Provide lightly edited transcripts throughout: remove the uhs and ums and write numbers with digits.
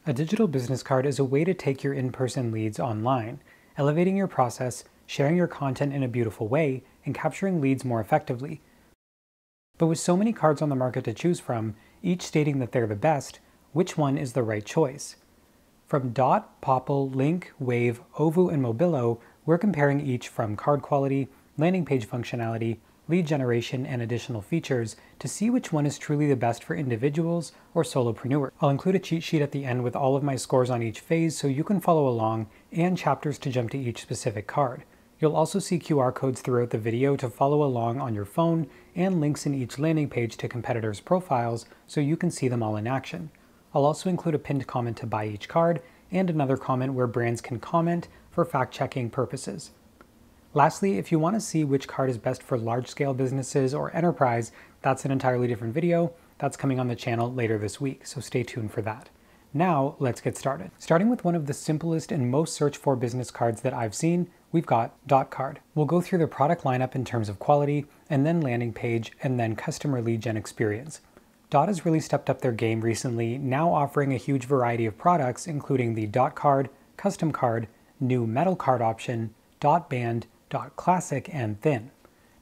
A digital business card is a way to take your in-person leads online, elevating your process, sharing your content in a beautiful way, and capturing leads more effectively. But with so many cards on the market to choose from, each stating that they're the best, which one is the right choice? From Dot, Popl, Linq, Wave, OVOU, and Mobilo, we're comparing each from card quality, landing page functionality, lead generation, and additional features to see which one is truly the best for individuals or solopreneurs. I'll include a cheat sheet at the end with all of my scores on each phase so you can follow along, and chapters to jump to each specific card. You'll also see QR codes throughout the video to follow along on your phone, and links in each landing page to competitors' profiles so you can see them all in action. I'll also include a pinned comment to buy each card, and another comment where brands can comment for fact-checking purposes. Lastly, if you want to see which card is best for large-scale businesses or enterprise, that's an entirely different video that's coming on the channel later this week, so stay tuned for that. Now, let's get started. Starting with one of the simplest and most searched for business cards that I've seen, we've got Dot Card. We'll go through the product lineup in terms of quality, and then landing page, and then customer lead gen experience. Dot has really stepped up their game recently, now offering a huge variety of products, including the Dot Card, Custom Card, new Metal Card option, Dot Band, Dot Classic, and Thin.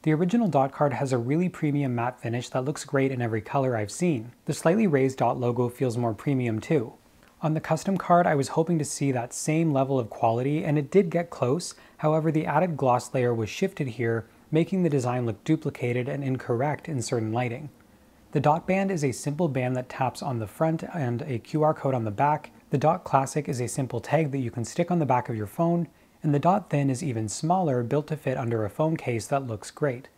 The original Dot Card has a really premium matte finish that looks great in every color I've seen. The slightly raised Dot logo feels more premium too. On the Custom Card, I was hoping to see that same level of quality, and it did get close. However, the added gloss layer was shifted here, making the design look duplicated and incorrect in certain lighting. The Dot Band is a simple band that taps on the front and a QR code on the back. The Dot Classic is a simple tag that you can stick on the back of your phone, and the Dot Thin is even smaller, built to fit under a phone case that looks great.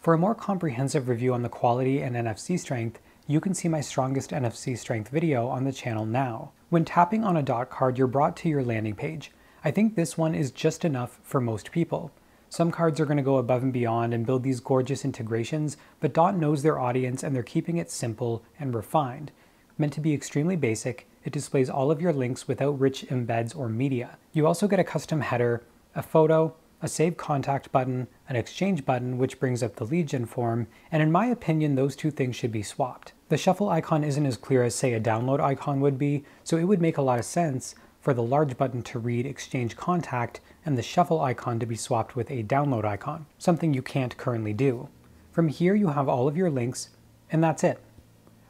For a more comprehensive review on the quality and NFC strength, you can see my strongest NFC strength video on the channel now. When tapping on a Dot Card, you're brought to your landing page. I think this one is just enough for most people. Some cards are going to go above and beyond and build these gorgeous integrations, but Dot knows their audience and they're keeping it simple and refined. Meant to be extremely basic, it displays all of your links without rich embeds or media. You also get a custom header, a photo, a save contact button, an exchange button which brings up the lead gen form, and in my opinion those two things should be swapped. The shuffle icon isn't as clear as say a download icon would be, so it would make a lot of sense for the large button to read exchange contact and the shuffle icon to be swapped with a download icon, something you can't currently do. From here you have all of your links, and that's it.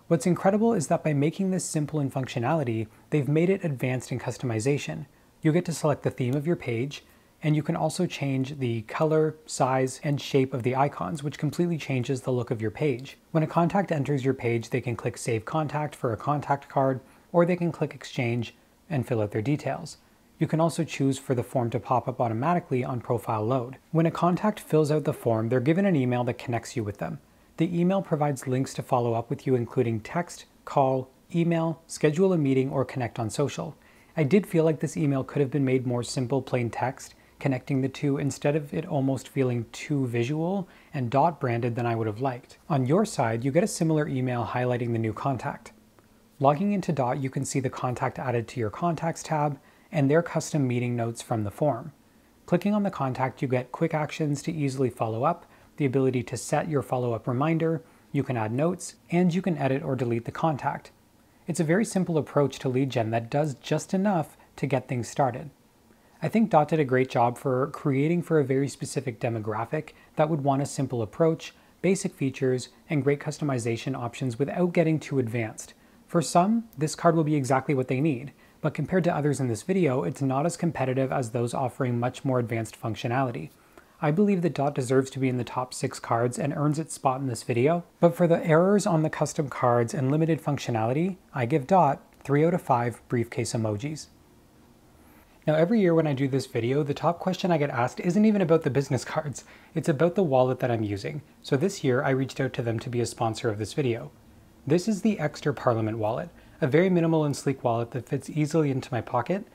What's incredible is that by making this simple in functionality, they've made it advanced in customization. You get to select the theme of your page, and you can also change the color, size, and shape of the icons, which completely changes the look of your page. When a contact enters your page, they can click Save Contact for a contact card, or they can click Exchange and fill out their details. You can also choose for the form to pop up automatically on profile load. When a contact fills out the form, they're given an email that connects you with them. The email provides links to follow up with you, including text, call, email, schedule a meeting, or connect on social. I did feel like this email could have been made more simple plain text, connecting the two instead of it almost feeling too visual and Dot branded than I would have liked. On your side, you get a similar email highlighting the new contact. Logging into Dot, you can see the contact added to your Contacts tab and their custom meeting notes from the form. Clicking on the contact, you get quick actions to easily follow up, the ability to set your follow-up reminder, you can add notes, and you can edit or delete the contact. It's a very simple approach to lead gen that does just enough to get things started. I think Dot did a great job for creating for a very specific demographic that would want a simple approach, basic features, and great customization options without getting too advanced. For some, this card will be exactly what they need, but compared to others in this video, it's not as competitive as those offering much more advanced functionality. I believe that Dot deserves to be in the top 6 cards and earns its spot in this video, but for the errors on the custom cards and limited functionality, I give Dot 3 out of 5 briefcase emojis. Now every year when I do this video, the top question I get asked isn't even about the business cards, it's about the wallet that I'm using. So this year I reached out to them to be a sponsor of this video. This is the Extra Parliament wallet, a very minimal and sleek wallet that fits easily into my pocket.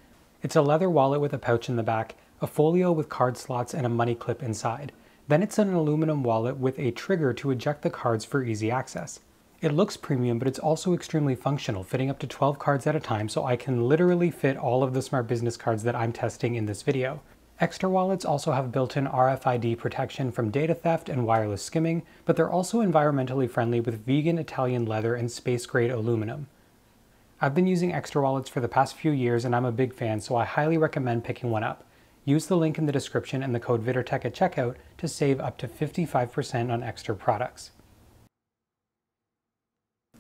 It's a leather wallet with a pouch in the back, a folio with card slots, and a money clip inside. Then it's an aluminum wallet with a trigger to eject the cards for easy access. It looks premium, but it's also extremely functional, fitting up to 12 cards at a time, so I can literally fit all of the smart business cards that I'm testing in this video. Extra wallets also have built-in RFID protection from data theft and wireless skimming, but they're also environmentally friendly with vegan Italian leather and space-grade aluminum. I've been using extra wallets for the past few years and I'm a big fan, so I highly recommend picking one up. Use the link in the description and the code VittorTech at checkout to save up to 55% on extra products.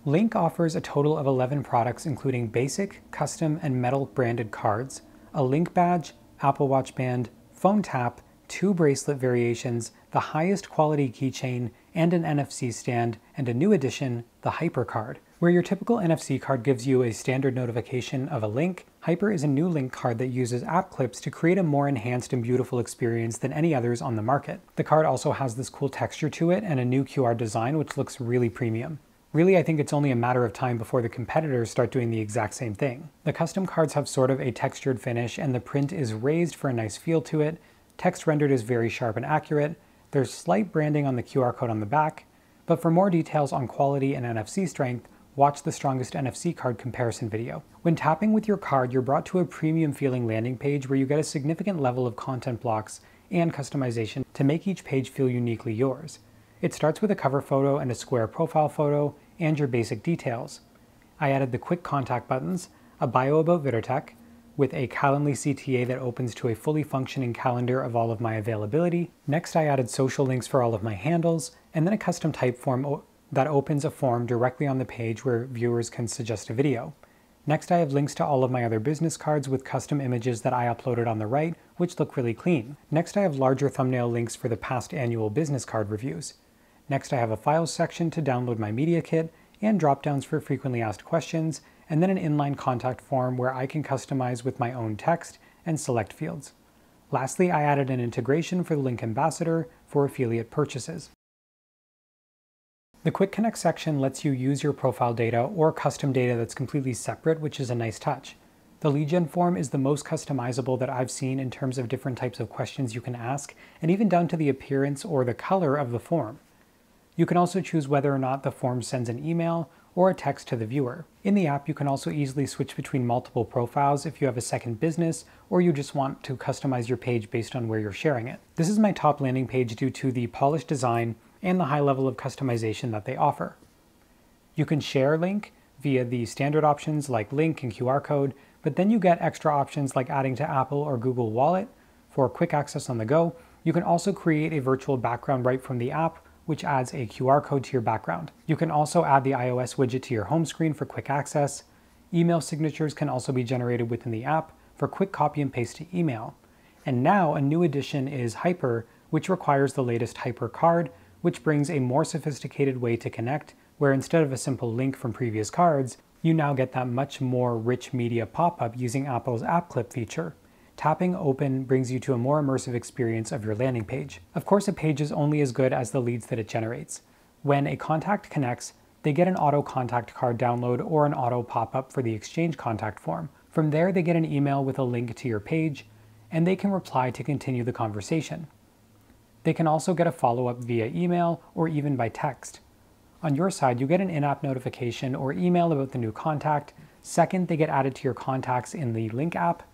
Linq offers a total of 11 products including basic, custom, and metal branded cards, a Linq badge, Apple Watch band, phone tap, 2 bracelet variations, the highest quality keychain, and an NFC stand, and a new addition, the Hyper Card. Where your typical NFC card gives you a standard notification of a link, Hyper is a new Linq card that uses app clips to create a more enhanced and beautiful experience than any others on the market. The card also has this cool texture to it and a new QR design which looks really premium. Really, I think it's only a matter of time before the competitors start doing the exact same thing. The custom cards have sort of a textured finish and the print is raised for a nice feel to it. Text rendered is very sharp and accurate. There's slight branding on the QR code on the back. But for more details on quality and NFC strength, watch the strongest NFC card comparison video. When tapping with your card, you're brought to a premium feeling landing page where you get a significant level of content blocks and customization to make each page feel uniquely yours. It starts with a cover photo and a square profile photo and your basic details. I added the quick contact buttons, a bio about VittorTech, with a Calendly CTA that opens to a fully functioning calendar of all of my availability. Next, I added social links for all of my handles, and then a custom type form that opens a form directly on the page where viewers can suggest a video. Next, I have links to all of my other business cards with custom images that I uploaded on the right, which look really clean. Next, I have larger thumbnail links for the past annual business card reviews. Next, I have a files section to download my media kit and drop-downs for frequently asked questions, and then an inline contact form where I can customize with my own text and select fields. Lastly, I added an integration for the Linq Ambassador for affiliate purchases. The Quick Connect section lets you use your profile data or custom data that's completely separate, which is a nice touch. The lead gen form is the most customizable that I've seen in terms of different types of questions you can ask, and even down to the appearance or the color of the form. You can also choose whether or not the form sends an email or a text to the viewer. In the app, you can also easily switch between multiple profiles if you have a second business or you just want to customize your page based on where you're sharing it. This is my top landing page due to the polished design and the high level of customization that they offer. You can share Linq via the standard options like link and QR code, but then you get extra options like adding to Apple or Google Wallet for quick access on the go. You can also create a virtual background right from the app, which adds a QR code to your background. You can also add the iOS widget to your home screen for quick access. Email signatures can also be generated within the app for quick copy and paste to email. And now a new addition is Hyper, which requires the latest Hyper Card, which brings a more sophisticated way to connect, where instead of a simple link from previous cards, you now get that much more rich media pop-up using Apple's App Clip feature. Tapping open brings you to a more immersive experience of your landing page. Of course, a page is only as good as the leads that it generates. When a contact connects, they get an auto contact card download or an auto pop-up for the exchange contact form. From there, they get an email with a link to your page, and they can reply to continue the conversation. They can also get a follow-up via email or even by text. On your side, you get an in-app notification or email about the new contact. Second, they get added to your contacts in the Linq app.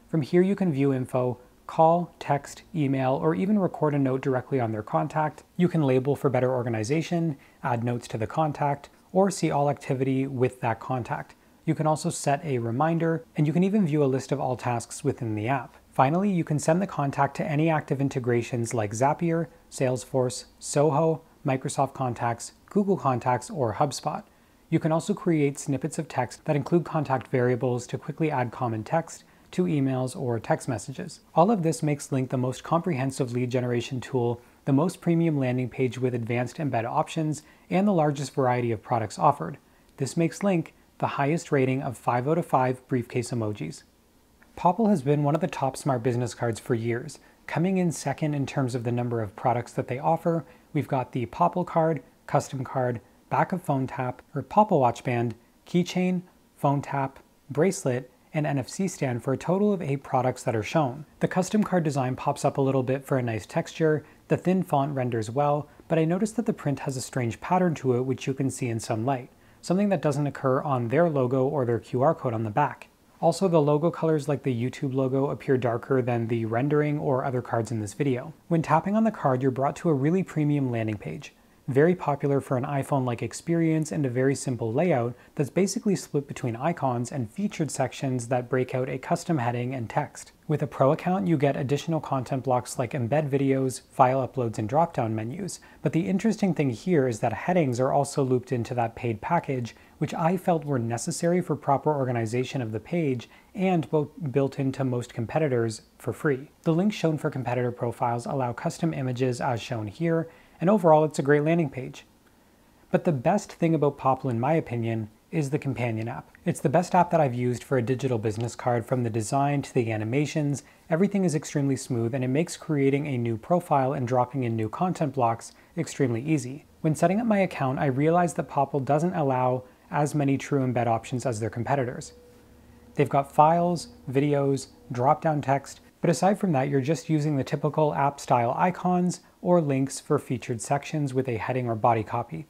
From here, you can view info, call, text, email, or even record a note directly on their contact. You can label for better organization, add notes to the contact, or see all activity with that contact. You can also set a reminder, and you can even view a list of all tasks within the app. Finally, you can send the contact to any active integrations like Zapier, Salesforce, Soho, Microsoft Contacts, Google Contacts, or HubSpot. You can also create snippets of text that include contact variables to quickly add common text to emails or text messages. All of this makes Linq the most comprehensive lead generation tool, the most premium landing page with advanced embed options, and the largest variety of products offered. This makes Linq the highest rating of 5 out of 5 briefcase emojis. Popl has been one of the top smart business cards for years. Coming in second in terms of the number of products that they offer, we've got the Popl Card, Custom Card, Back of Phone Tap, or Popl Watch Band, Keychain, Phone Tap, Bracelet, and NFC stand for a total of 8 products that are shown. The custom card design pops up a little bit for a nice texture, the thin font renders well, but I noticed that the print has a strange pattern to it which you can see in some light, something that doesn't occur on their logo or their QR code on the back. Also, the logo colors like the YouTube logo appear darker than the rendering or other cards in this video. When tapping on the card, you're brought to a really premium landing page. very popular for an iPhone-like experience and a very simple layout that's basically split between icons and featured sections that break out a custom heading and text. With a Pro account, you get additional content blocks like embed videos, file uploads, and drop-down menus. But the interesting thing here is that headings are also looped into that paid package, which I felt were necessary for proper organization of the page and built into most competitors for free. The links shown for competitor profiles allow custom images as shown here, and overall it's a great landing page. But the best thing about Popl, in my opinion, is the companion app. It's the best app that I've used for a digital business card. From the design to the animations, everything is extremely smooth, and it makes creating a new profile and dropping in new content blocks extremely easy. When setting up my account, I realized that Popl doesn't allow as many true embed options as their competitors. They've got files, videos, drop-down text, but aside from that, you're just using the typical app-style icons or links for featured sections with a heading or body copy.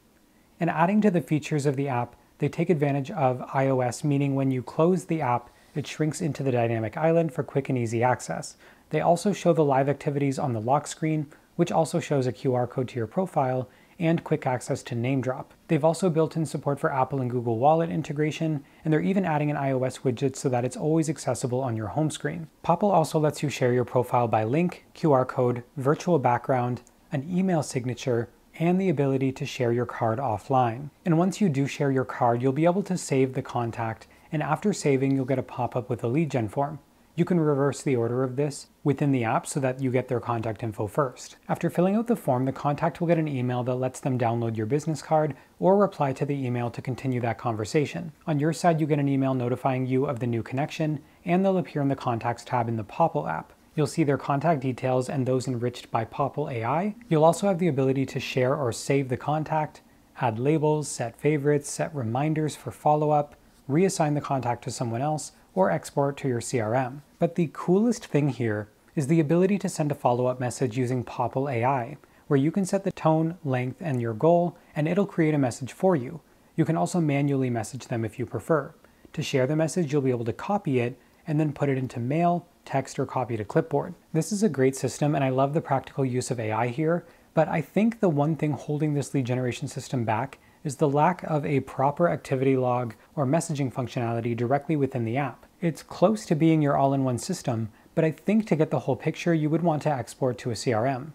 And adding to the features of the app, they take advantage of iOS, meaning when you close the app, it shrinks into the dynamic island for quick and easy access. They also show the live activities on the lock screen, which also shows a QR code to your profile, and quick access to name drop. They've also built in support for Apple and Google Wallet integration, and they're even adding an iOS widget so that it's always accessible on your home screen. Popl also lets you share your profile by link, QR code, virtual background, an email signature, and the ability to share your card offline. And once you do share your card, you'll be able to save the contact, and after saving, you'll get a pop-up with a lead gen form. You can reverse the order of this within the app so that you get their contact info first. After filling out the form, the contact will get an email that lets them download your business card or reply to the email to continue that conversation. On your side, you get an email notifying you of the new connection, and they'll appear in the Contacts tab in the Popl app. You'll see their contact details and those enriched by Popl AI. You'll also have the ability to share or save the contact, add labels, set favorites, set reminders for follow-up, reassign the contact to someone else, or export to your CRM. But the coolest thing here is the ability to send a follow-up message using Popl AI, where you can set the tone, length, and your goal, and it'll create a message for you. You can also manually message them if you prefer. To share the message, you'll be able to copy it and then put it into mail, text, or copy to clipboard. This is a great system, and I love the practical use of AI here, but I think the one thing holding this lead generation system back is the lack of a proper activity log or messaging functionality directly within the app. It's close to being your all-in-one system, but I think to get the whole picture, you would want to export to a CRM.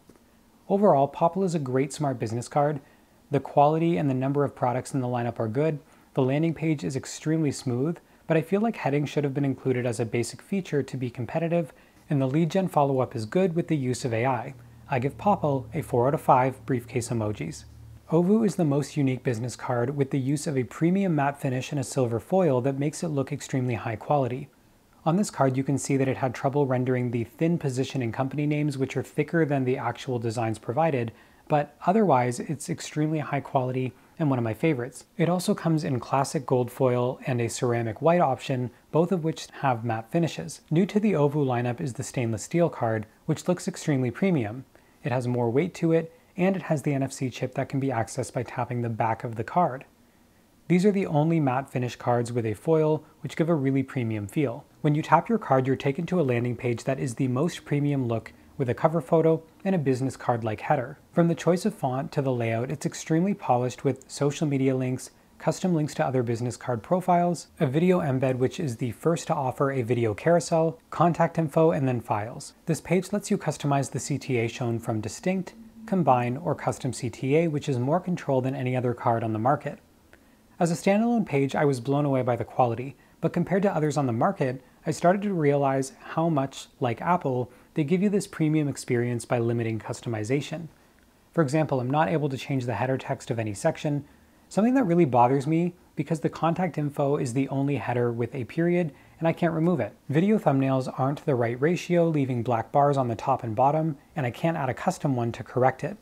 Overall, Popl is a great smart business card. The quality and the number of products in the lineup are good. The landing page is extremely smooth, but I feel like heading should have been included as a basic feature to be competitive, and the lead gen follow-up is good with the use of AI. I give Popl a 4 out of 5 briefcase emojis. OVOU is the most unique business card with the use of a premium matte finish and a silver foil that makes it look extremely high quality. On this card, you can see that it had trouble rendering the thin positioning company names, which are thicker than the actual designs provided, but otherwise it's extremely high quality and one of my favorites. It also comes in classic gold foil and a ceramic white option, both of which have matte finishes. New to the OVOU lineup is the stainless steel card, which looks extremely premium. It has more weight to it, and it has the NFC chip that can be accessed by tapping the back of the card. These are the only matte finish cards with a foil, which give a really premium feel. When you tap your card, you're taken to a landing page that is the most premium look, with a cover photo and a business card-like header. From the choice of font to the layout, it's extremely polished with social media links, custom links to other business card profiles, a video embed which is the first to offer a video carousel, contact info, and then files. This page lets you customize the CTA shown from distinct, combine, or custom CTA, which is more control than any other card on the market. As a standalone page, I was blown away by the quality, but compared to others on the market, I started to realize how much, like Apple, they give you this premium experience by limiting customization. For example, I'm not able to change the header text of any section, something that really bothers me because the contact info is the only header with a period and I can't remove it. Video thumbnails aren't the right ratio, leaving black bars on the top and bottom, and I can't add a custom one to correct it.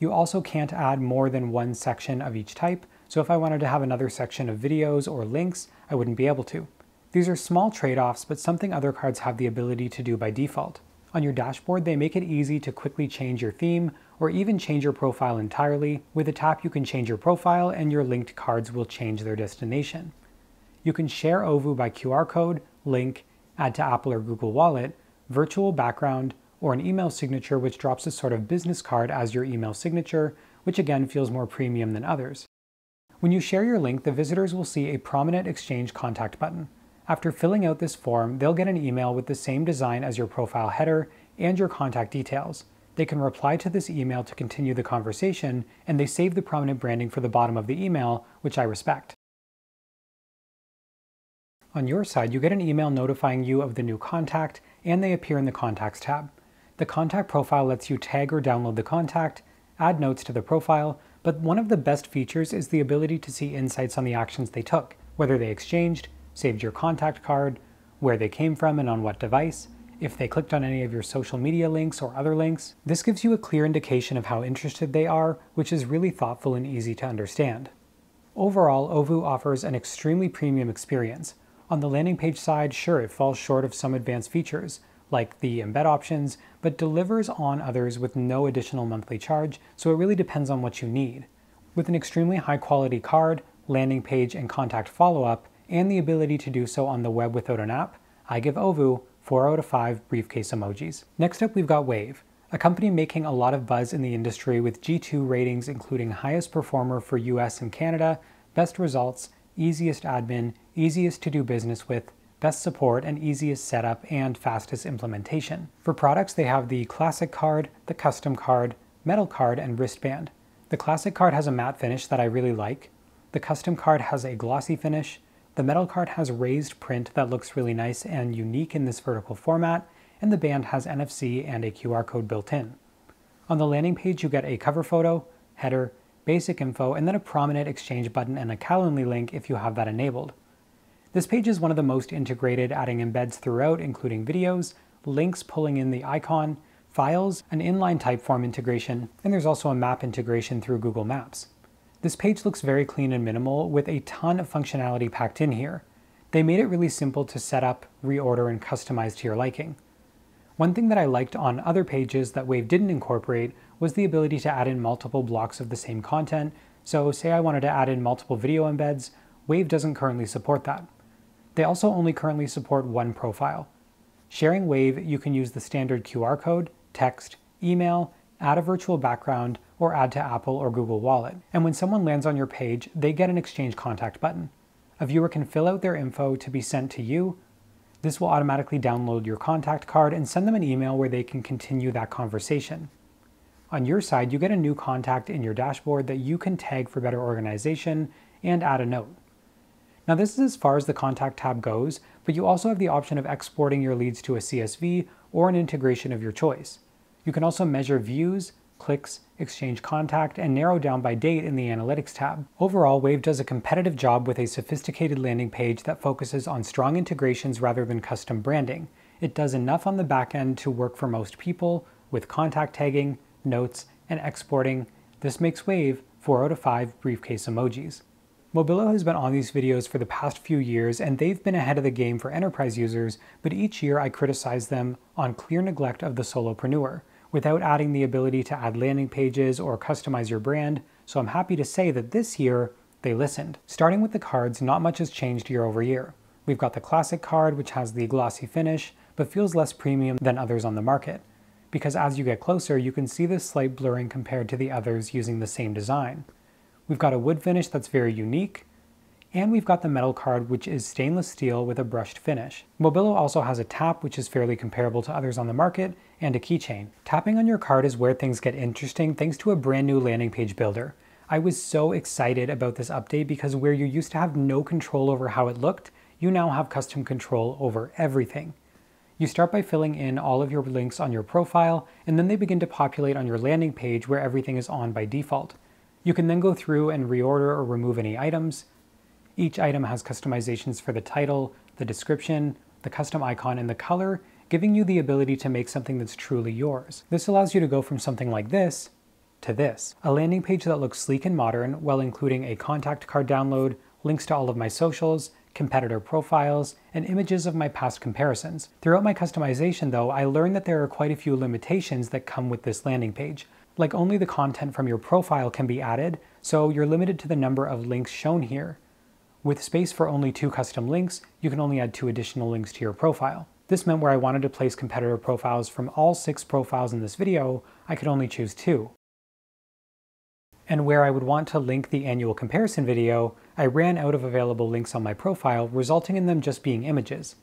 You also can't add more than one section of each type, so if I wanted to have another section of videos or links, I wouldn't be able to. These are small trade-offs, but something other cards have the ability to do by default. On your dashboard, they make it easy to quickly change your theme or even change your profile entirely. With a tap, you can change your profile and your linked cards will change their destination. You can share OVOU by QR code, link, add to Apple or Google Wallet, virtual background, or an email signature which drops a sort of business card as your email signature, which again feels more premium than others. When you share your link, the visitors will see a prominent Exchange Contact button. After filling out this form, they'll get an email with the same design as your profile header and your contact details. They can reply to this email to continue the conversation, and they save the prominent branding for the bottom of the email, which I respect. On your side, you get an email notifying you of the new contact, and they appear in the Contacts tab. The contact profile lets you tag or download the contact, add notes to the profile, but one of the best features is the ability to see insights on the actions they took, whether they exchanged, saved your contact card, where they came from and on what device, if they clicked on any of your social media links or other links. This gives you a clear indication of how interested they are, which is really thoughtful and easy to understand. Overall, OVOU offers an extremely premium experience. On the landing page side, sure, it falls short of some advanced features, like the embed options, but delivers on others with no additional monthly charge, so it really depends on what you need. With an extremely high quality card, landing page, and contact follow-up, and the ability to do so on the web without an app, I give OVOU 4 out of 5 briefcase emojis. Next up, we've got Wave, a company making a lot of buzz in the industry with G2 ratings including highest performer for US and Canada, best results, easiest admin, easiest to do business with, best support, and easiest setup and fastest implementation. For products, they have the Classic Card, the Custom Card, Metal Card, and Wristband. The Classic Card has a matte finish that I really like. The Custom Card has a glossy finish. The Metal Card has raised print that looks really nice and unique in this vertical format, and the band has NFC and a QR code built in. On the landing page, you get a cover photo, header, basic info, and then a prominent exchange button and a Calendly link if you have that enabled. This page is one of the most integrated, adding embeds throughout, including videos, links pulling in the icon, files, an inline typeform integration, and there's also a map integration through Google Maps. This page looks very clean and minimal, with a ton of functionality packed in here. They made it really simple to set up, reorder, and customize to your liking. One thing that I liked on other pages that Wave didn't incorporate was the ability to add in multiple blocks of the same content. So say I wanted to add in multiple video embeds, Wave doesn't currently support that. They also only currently support one profile. Sharing Wave, you can use the standard QR code, text, email, add a virtual background, or add to Apple or Google Wallet. And when someone lands on your page, they get an Exchange Contact button. A viewer can fill out their info to be sent to you. This will automatically download your contact card and send them an email where they can continue that conversation. On your side, you get a new contact in your dashboard that you can tag for better organization and add a note. Now this is as far as the Contact tab goes, but you also have the option of exporting your leads to a CSV or an integration of your choice. You can also measure views, clicks, exchange contact, and narrow down by date in the Analytics tab. Overall, Wave does a competitive job with a sophisticated landing page that focuses on strong integrations rather than custom branding. It does enough on the back end to work for most people, with contact tagging, notes, and exporting. This makes Wave 4 out of 5 briefcase emojis. Mobilo has been on these videos for the past few years, and they've been ahead of the game for enterprise users, but each year I criticize them on clear neglect of the solopreneur, without adding the ability to add landing pages or customize your brand, so I'm happy to say that this year, they listened. Starting with the cards, not much has changed year over year. We've got the Classic Card, which has the glossy finish, but feels less premium than others on the market, because as you get closer, you can see this slight blurring compared to the others using the same design. We've got a wood finish that's very unique, and we've got the Metal Card, which is stainless steel with a brushed finish. Mobilo also has a tap, which is fairly comparable to others on the market, and a keychain. Tapping on your card is where things get interesting thanks to a brand new landing page builder. I was so excited about this update because where you used to have no control over how it looked, you now have custom control over everything. You start by filling in all of your links on your profile, and then they begin to populate on your landing page where everything is on by default. You can then go through and reorder or remove any items. Each item has customizations for the title, the description, the custom icon, and the color, giving you the ability to make something that's truly yours. This allows you to go from something like this to this. A landing page that looks sleek and modern, while including a contact card download, links to all of my socials, competitor profiles, and images of my past comparisons. Throughout my customization though, I learned that there are quite a few limitations that come with this landing page. Like only the content from your profile can be added, so you're limited to the number of links shown here. With space for only 2 custom links, you can only add 2 additional links to your profile. This meant where I wanted to place competitor profiles from all 6 profiles in this video, I could only choose 2. And where I would want to link the annual comparison video, I ran out of available links on my profile, resulting in them just being images.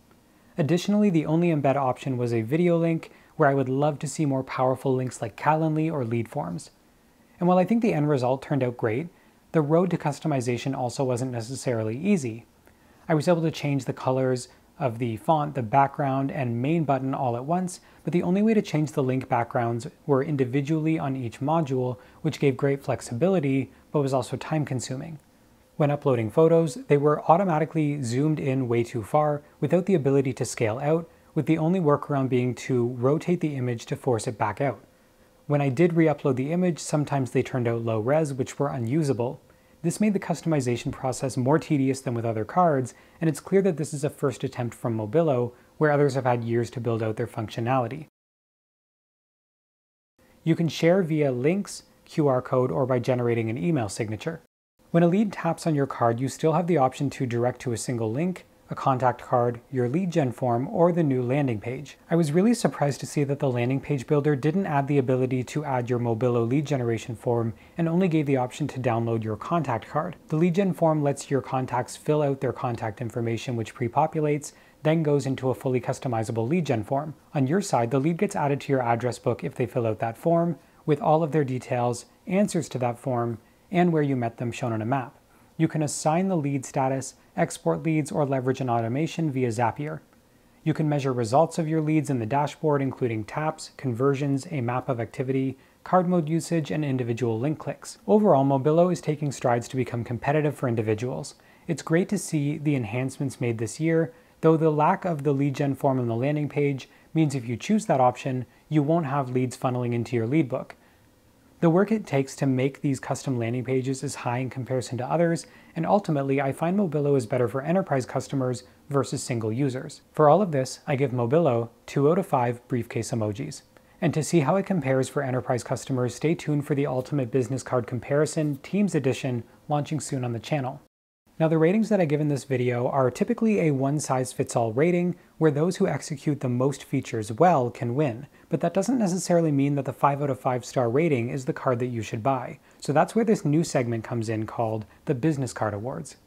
Additionally, the only embed option was a video link, where I would love to see more powerful links like Calendly or lead forms. And while I think the end result turned out great, the road to customization also wasn't necessarily easy. I was able to change the colors of the font, the background, and main button all at once, but the only way to change the link backgrounds were individually on each module, which gave great flexibility, but was also time-consuming. When uploading photos, they were automatically zoomed in way too far without the ability to scale out, with the only workaround being to rotate the image to force it back out. When I did re-upload the image, sometimes they turned out low res, which were unusable. This made the customization process more tedious than with other cards, and it's clear that this is a first attempt from Mobilo, where others have had years to build out their functionality. You can share via links, QR code, or by generating an email signature. When a lead taps on your card, you still have the option to direct to a single link, a contact card, your lead gen form, or the new landing page. I was really surprised to see that the landing page builder didn't add the ability to add your Mobilo lead generation form and only gave the option to download your contact card. The lead gen form lets your contacts fill out their contact information, which pre-populates, then goes into a fully customizable lead gen form. On your side, the lead gets added to your address book if they fill out that form, with all of their details, answers to that form, and where you met them shown on a map. You can assign the lead status, export leads, or leverage an automation via Zapier. You can measure results of your leads in the dashboard, including taps, conversions, a map of activity, card mode usage, and individual link clicks. Overall, Mobilo is taking strides to become competitive for individuals. It's great to see the enhancements made this year, though the lack of the lead gen form on the landing page means if you choose that option, you won't have leads funneling into your lead book. The work it takes to make these custom landing pages is high in comparison to others, and ultimately I find Mobilo is better for enterprise customers versus single users. For all of this, I give Mobilo 2 out of 5 briefcase emojis. And to see how it compares for enterprise customers, stay tuned for the Ultimate Business Card Comparison Teams Edition launching soon on the channel. Now, the ratings that I give in this video are typically a one-size-fits-all rating, where those who execute the most features well can win, but that doesn't necessarily mean that the 5 out of 5 star rating is the card that you should buy. So that's where this new segment comes in called the Business Card Awards.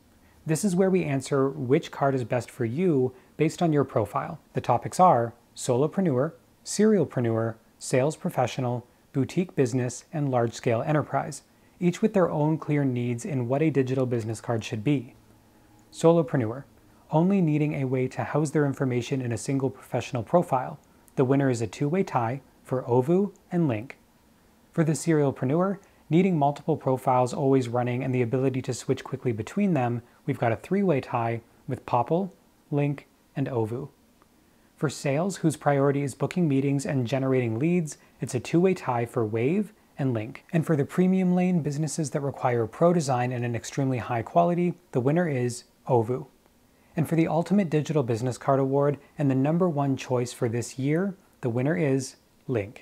This is where we answer which card is best for you based on your profile. The topics are solopreneur, serialpreneur, sales professional, boutique business, and large-scale enterprise, each with their own clear needs in what a digital business card should be. Solopreneur, only needing a way to house their information in a single professional profile. The winner is a two-way tie for OVOU and Linq. For the serialpreneur, needing multiple profiles always running and the ability to switch quickly between them, we've got a three-way tie with Popl, Linq, and OVOU. For sales, whose priority is booking meetings and generating leads, it's a two-way tie for Wave and Linq. And for the premium lane, businesses that require pro design and an extremely high quality, the winner is OVOU. And for the Ultimate Digital Business Card Award and the #1 choice for this year, the winner is Linq.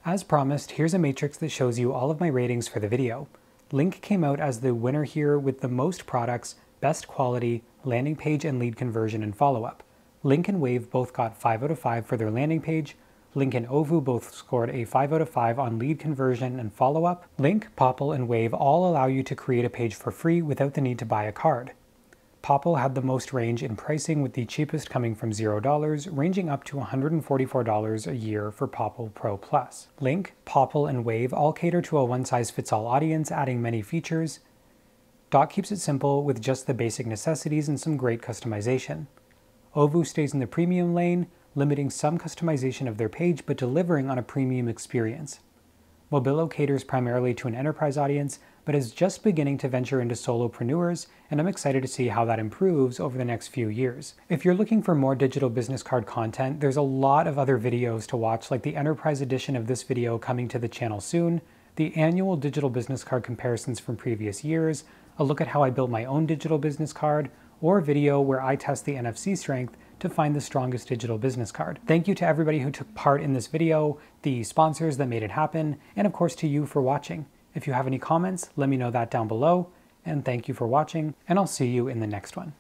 As promised, here's a matrix that shows you all of my ratings for the video. Linq came out as the winner here with the most products, best quality, landing page and lead conversion and follow-up. Linq and Wave both got 5 out of 5 for their landing page. Linq and OVOU both scored a 5 out of 5 on lead conversion and follow-up. Linq, Popl, and Wave all allow you to create a page for free without the need to buy a card. Popl had the most range in pricing, with the cheapest coming from $0, ranging up to $144 a year for Popl Pro Plus. Linq, Popl, and Wave all cater to a one-size-fits-all audience, adding many features. Dot keeps it simple with just the basic necessities and some great customization. OVOU stays in the premium lane, limiting some customization of their page but delivering on a premium experience. Mobilo caters primarily to an enterprise audience, but is just beginning to venture into solopreneurs, and I'm excited to see how that improves over the next few years. If you're looking for more digital business card content, there's a lot of other videos to watch, like the enterprise edition of this video coming to the channel soon, the annual digital business card comparisons from previous years, a look at how I built my own digital business card, or a video where I test the NFC strength to find the strongest digital business card. Thank you to everybody who took part in this video, the sponsors that made it happen, and of course to you for watching. If you have any comments, let me know that down below, and thank you for watching, and I'll see you in the next one.